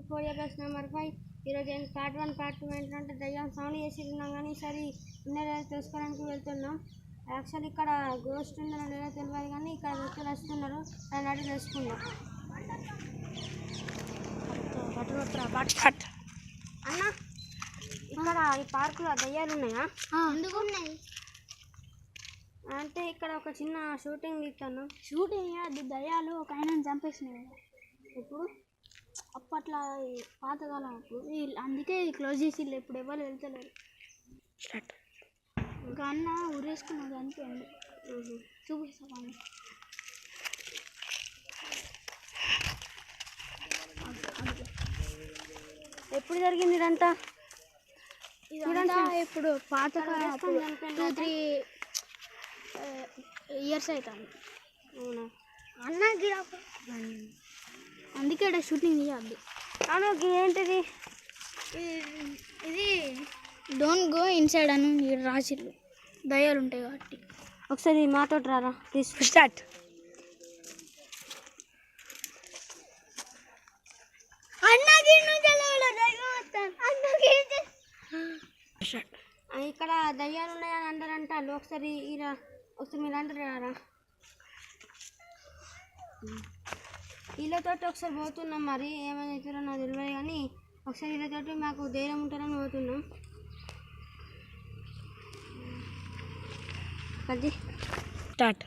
4 number 5. ఈరోజు part 1 part 2 ఏంటంటే దయ్యం సౌండ్ చేసి ఉన్నాం కానీ ఈసారి ఉన్నదో తెలుసుకోవడానికి వెళ్తున్నాం. యాక్చువల్లీ ఇక్కడ గోస్ట్ ఉందో లేదో తెలియదు కానీ ఇక్కడ వ్యక్తులు వస్తున్నారు. దాన్ని అడిగి తెలుసుకుందాం. అన్న ఇక్కడ ఈ పార్కులో దయ్యాలు ఉన్నాయా? ఎందుకు ఉన్నాయి అంటే ఇక్కడ ఒక చిన్న షూటింగ్ ఇస్తాను. షూటింగ్ అది దయ్యాలు ఒక ఆయన చంపేసినాయి ఇప్పుడు అప్పట్లో పాతకాలం అప్పుడు అందుకే క్లోజ్ చేసి ఇప్పుడు ఎవరు వెళ్తలేరు. ఒక అన్న ఉరేసుకున్నాడు చనిపోయింది. చూపిస్తాను ఎప్పుడు జరిగింది ఇదంతా? ఇప్పుడు పాతకాలం 2-3 ఇయర్స్ అవుతుంది. అవునా అన్న అందుకే ఇక్కడ షూటింగ్ చేయద్దు. అవును ఏంటిది ఇది డోంట్ గో ఇన్సైడ్ అని రాసిళ్ళు దయ్యాలు ఉంటాయి కాబట్టి. ఒకసారి మాతో రారా ప్లీజ్. స్టార్ట్. ఇక్కడ దయ్యాలు ఉన్నాయని అందరంట. ఒకసారి మీరు అంటారా? వీళ్ళతో ఒకసారి పోతున్నాం, మరి ఏమైనా అవుతారో నాకు తెలియదు కానీ ఒకసారి వీళ్ళతో మాకు ధైర్యం ఉంటారని పోతున్నాం. అది స్టార్ట్.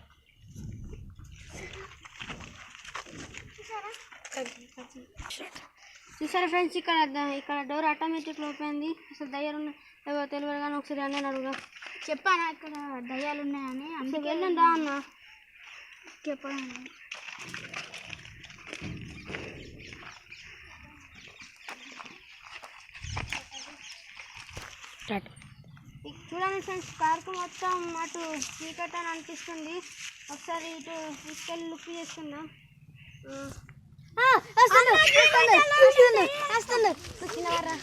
చూసారా ఫ్రెండ్స్, ఇక్కడ డోర్ ఆటోమేటిక్ ఓపెన్ అయింది. అసలు దయ్యాలు ఉన్నాయో తెలియదు కానీ ఒకసారి అన్న అడుగుదా. చెప్పానా ఇక్కడ దయ్యాలు ఉన్నాయని? అందుకే వెళ్ళండి రా అన్న. చెప్పాను చూడండి ఫ్రెండ్స్, పార్కు మొత్తం అటు చీకటి అని అనిపిస్తుంది. ఒకసారి ఇటు తీసుకెళ్ళి లుక్ చేసుకుందాం. చిన్నవారా